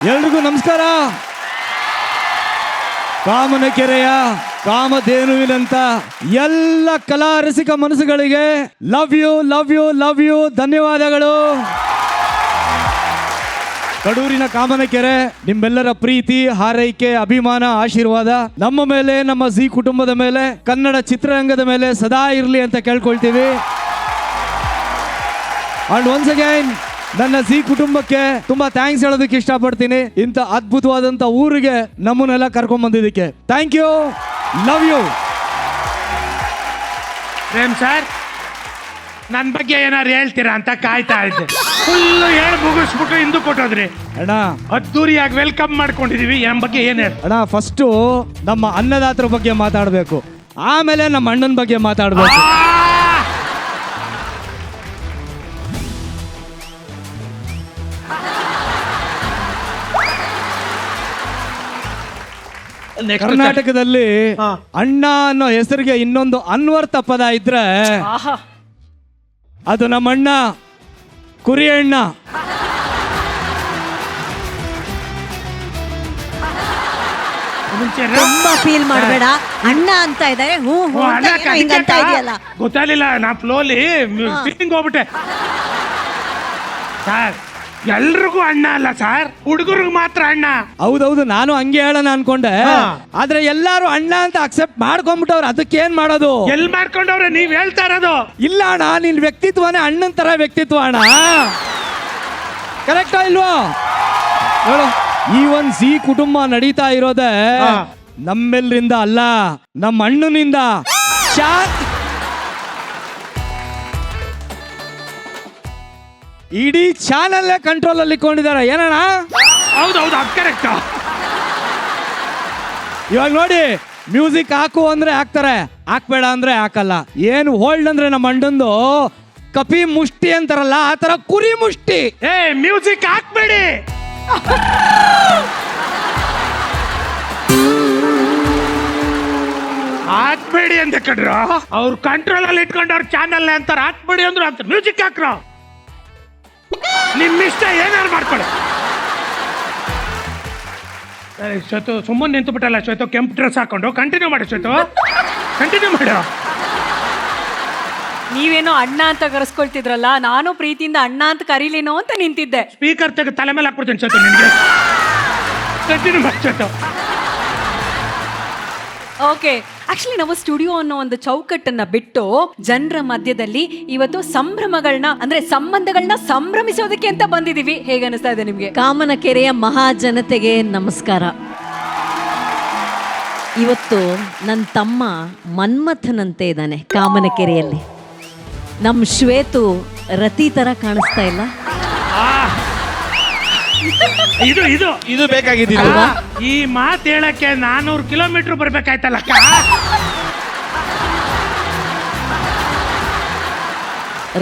ಎಲ್ರಿಗೂ ನಮಸ್ಕಾರ. ಕಾಮನಕೆರೆಯ ಕಾಮಧೇನುವಿನಂತ ಎಲ್ಲ ಕಲಾ ರಸಿಕ ಮನಸ್ಸುಗಳಿಗೆ love you love you love you ಧನ್ಯವಾದಗಳು. ಕಡೂರಿನ ಕಾಮನಕೆರೆ ನಿಮ್ಮೆಲ್ಲರ ಪ್ರೀತಿ, ಹಾರೈಕೆ, ಅಭಿಮಾನ, ಆಶೀರ್ವಾದ ನಮ್ಮ ಮೇಲೆ, ನಮ್ಮ ಜಿ ಕುಟುಂಬದ ಮೇಲೆ, ಕನ್ನಡ ಚಿತ್ರರಂಗದ ಮೇಲೆ ಸದಾ ಇರಲಿ ಅಂತ ಕೇಳ್ಕೊಳ್ತೀವಿ. ಅಂಡ್ ಒನ್ಸ್ ಅಗೈನ್ ನನ್ನ ಜಿ ಕುಟುಂಬಕ್ಕೆ ತುಂಬಾ ಥ್ಯಾಂಕ್ಸ್ ಹೇಳೋದಕ್ಕೆ ಇಷ್ಟಪಡ್ತೀನಿ. ಇಂಥ ಅದ್ಭುತವಾದಂತ ಊರಿಗೆ ನಮ್ಮನ್ನೆಲ್ಲ ಕರ್ಕೊಂಡ್ ಬಂದಿದ್ದಕ್ಕೆ thank you, love you. Prem sir, ನನ್ನ ಬಗ್ಗೆ ಏನಾರು ಹೇಳ್ತೀರಾ ಅಂತ ಕಾಯ್ತಾ ಇದ್ದೆ. ಫುಲ್ ಹೇಳಿ ಮುಗಿಸ್ಬಿಟ್ಟು ಹಿಂದೂ ಕೊಟ್ಟೋದ್ರಿ. ಅಣ್ಣ ಅದ್ದೂರಿಯಾಗಿ ವೆಲ್ಕಮ್ ಮಾಡ್ಕೊಂಡಿದೀವಿ. ನಮ್ಮ ಬಗ್ಗೆ ಏನ್ ಹೇಳಿ ಅಣ್ಣ, ಫಸ್ಟು ನಮ್ಮ ಅನ್ನದಾತರ ಬಗ್ಗೆ ಮಾತಾಡಬೇಕು, ಆಮೇಲೆ ನಮ್ಮ ಅಣ್ಣನ ಬಗ್ಗೆ ಮಾತಾಡಬೇಕು. ಕರ್ನಾಟಕದಲ್ಲಿ ಅಣ್ಣ ಅನ್ನೋ ಹೆಸರಿಗೆ ಇನ್ನೊಂದು ಅನ್ವರ್ಥ ಪದ ಇದ್ರೆ ಅದು ನಮ್ಮ ಅಣ್ಣ ಕುರಿ ಅಣ್ಣ. ತುಂಬಾ ಫೀಲ್ ಮಾಡಬೇಡ, ಅಣ್ಣ ಅಂತ ಇದ್ದಾರೆ. ಗೊತ್ತಾಗ್ಲಿಲ್ಲ, ನಾ ಫ್ಲೋಲಿ ಫೀಲಿಂಗ್ ಹೋಗ್ಬಿಟ್ಟೆ. ಸರ್, ಎಲ್ರಿಗೂ ಅಣ್ಣ ಅಲ್ಲ ಸರ್, ಹುಡುಗರಿಗೆ ಮಾತ್ರ ಅಣ್ಣ. ಹೌದೌದು, ನಾನು ಹಂಗೆ ಹೇಳೋಣ ಅನ್ಕೊಂಡೆ. ಆದ್ರೆ ಎಲ್ಲಾರು ಅಣ್ಣ ಅಂತ ಅಕ್ಸೆಪ್ಟ್ ಮಾಡ್ಕೊಂಡ್ಬಿಟ್ಟವ್ರು, ಅದಕ್ಕೆ ಏನ್ ಮಾಡೋದು? ಎಲ್ ಮಾಡ್ಕೊಂಡವ್ರೆ ನೀವ್ ಹೇಳ್ತಾ ಇರೋದು? ಇಲ್ಲ ಅಣ್ಣ, ನಿನ್ ವ್ಯಕ್ತಿತ್ವನೇ ಅಣ್ಣನ್ ತರ ವ್ಯಕ್ತಿತ್ವ ಅಣ್ಣ. ಕರೆಕ್ಟಾ ಇಲ್ವಾ ಹೇಳು? ಈ ಒಂದ್ ಸಿ ಕುಟುಂಬ ನಡೀತಾ ಇರೋದೇ ನಮ್ಮೆಲ್ಲರಿಂದ ಅಲ್ಲ, ನಮ್ಮ ಅಣ್ಣನಿಂದ. ಇಡೀ ಚಾನಲ್ ಕಂಟ್ರೋಲ್ ಅಲ್ಲಿ ಇಟ್ಕೊಂಡಿದ್ದಾರೆ. ಏನಣ್ಣ? ಹೌದೌದು, ಅದು ಕರೆಕ್ಟ್. ಇವಾಗ ನೋಡಿ, ಮ್ಯೂಸಿಕ್ ಹಾಕು ಅಂದ್ರೆ ಹಾಕ್ತಾರೆ, ಹಾಕ್ಬೇಡ ಅಂದ್ರೆ ಹಾಕಲ್ಲ. ಏನು ಹೋಲ್ಡ್ ಅಂದ್ರೆ ನಮ್ಮ ಅಣ್ಣಂದು ಕಪಿ ಮುಷ್ಟಿ ಅಂತಾರಲ್ಲ, ಆ ತರ ಕುರಿ ಮುಷ್ಟಿ. ಏ, ಮ್ಯೂಸಿಕ್ ಹಾಕ್ಬೇಡಿ. ಹಾಕ್ಬೇಡಿ ಅಂತ ಕಡ್ರ, ಅವ್ರ ಕಂಟ್ರೋಲ್ ಅಲ್ಲಿ ಇಟ್ಕೊಂಡವ್ರ ಚಾನಲ್ ಅಂತಾರ. ಹಾಕ್ಬೇಡಿ ಅಂದ್ರು ಅಂತ ಮ್ಯೂಸಿಕ್ ಹಾಕ್ರ. ನಿಮ್ ಇಷ್ಟ, ಏನಾರು ಮಾಡ್ಕೊಳ್ಳಿ. ಶ್ವೇತು ಸುಮ್ಮನೆ ನಿಂತು ಬಿಟ್ಟಲ್ಲ. ಶ್ವೇತು ಕೆಂಪು ಡ್ರೆಸ್ ಹಾಕೊಂಡು ಕಂಟಿನ್ಯೂ ಮಾಡಿ. ಶ್ವೇತು ಕಂಟಿನ್ಯೂ ಮಾಡ. ನೀವೇನೋ ಅಣ್ಣ ಅಂತ ಕರೆಸ್ಕೊಳ್ತಿದ್ರಲ್ಲ, ನಾನು ಪ್ರೀತಿಯಿಂದ ಅಣ್ಣ ಅಂತ ಕರೀಲೇನೋ ಅಂತ ನಿಂತಿದ್ದೆ. ಸ್ಪೀಕರ್ ತೆಗೆದು ತಲೆ ಮೇಲೆ ಹಾಕ್ಬಿಡ್ತೀನಿ ಶ್ವೇತು ನಿನ್ಗೆ. ಕಂಟಿನ್ಯೂ ಮಾಡಿ ಶ್ವೇತು. ಓಕೆ, ಆಕ್ಚುಲಿ ನಾವು ಸ್ಟುಡಿಯೋ ಅನ್ನೋ ಒಂದು ಚೌಕಟ್ಟನ್ನ ಬಿಟ್ಟು ಜನರ ಮಧ್ಯದಲ್ಲಿ ಇವತ್ತು ಸಂಭ್ರಮಗಳನ್ನ, ಅಂದ್ರೆ ಸಂಬಂಧಗಳನ್ನ ಸಂಭ್ರಮಿಸೋದಕ್ಕೆ ಅಂತ ಬಂದಿದೀವಿ. ಹೇಗೆ ಅನಿಸ್ತಾ ಇದೆ ನಿಮ್ಗೆ? ಕಾಮನಕೆರೆಯ ಮಹಾಜನತೆಗೆ ನಮಸ್ಕಾರ. ಇವತ್ತು ನನ್ನ ತಮ್ಮ ಮನ್ಮಥನಂತೆ ಇದ್ದಾನೆ ಕಾಮನಕೆರೆಯಲ್ಲಿ. ನಮ್ಮ ಶ್ವೇತು ರತಿ ತರ ಕಾಣಿಸ್ತಾ ಇಲ್ಲ? ಇದು ಇದು ಇದು ಬೇಕಾಗಿದ್ದೀವಿ. ಈ ಮಾತು ಹೇಳಕ್ಕೆ 400 ಕಿಲೋಮೀಟರ್ ಬರ್ಬೇಕಾಯ್ತಲ್ಲ.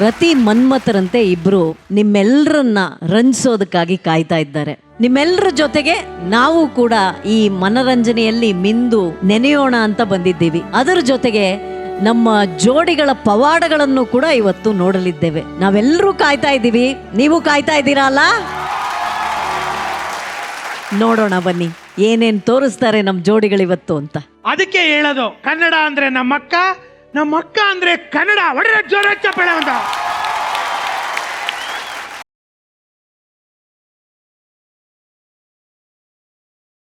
ರತಿ ಮನ್ಮಥರಂತೆ ಇಬ್ರು ನಿಮ್ಮೆಲ್ಲರನ್ನ ರಂಜಿಸೋದಕ್ಕಾಗಿ ಕಾಯ್ತಾ ಇದ್ದಾರೆ. ನಿಮ್ಮೆಲ್ಲರ ಜೊತೆಗೆ ನಾವು ಕೂಡ ಈ ಮನರಂಜನೆಯಲ್ಲಿ ಮಿಂದು ನೆನೆಯೋಣ ಅಂತ ಬಂದಿದ್ದೀವಿ. ಅದರ ಜೊತೆಗೆ ನಮ್ಮ ಜೋಡಿಗಳ ಪವಾಡಗಳನ್ನು ಕೂಡ ಇವತ್ತು ನೋಡಲಿದ್ದೇವೆ. ನಾವೆಲ್ಲರೂ ಕಾಯ್ತಾ ಇದ್ದೀವಿ, ನೀವು ಕಾಯ್ತಾ ಇದ್ದೀರಾ ಅಲ್ಲ? ನೋಡೋಣ ಬನ್ನಿ ಏನೇನ್ ತೋರಿಸ್ತಾರೆ ನಮ್ಮ ಜೋಡಿಗಳಿವತ್ತು ಅಂತ. ಅದಕ್ಕೆ ಹೇಳೋದು, ಕನ್ನಡ ಅಂದ್ರೆ ನಮ್ಮಕ್ಕ, ನಮ್ಮಕ್ಕ ಅಂದ್ರೆ ಕನ್ನಡ. ಒಳ್ಳೆ ಜೋರ ಚಪ್ಪಳ ಅಂತ.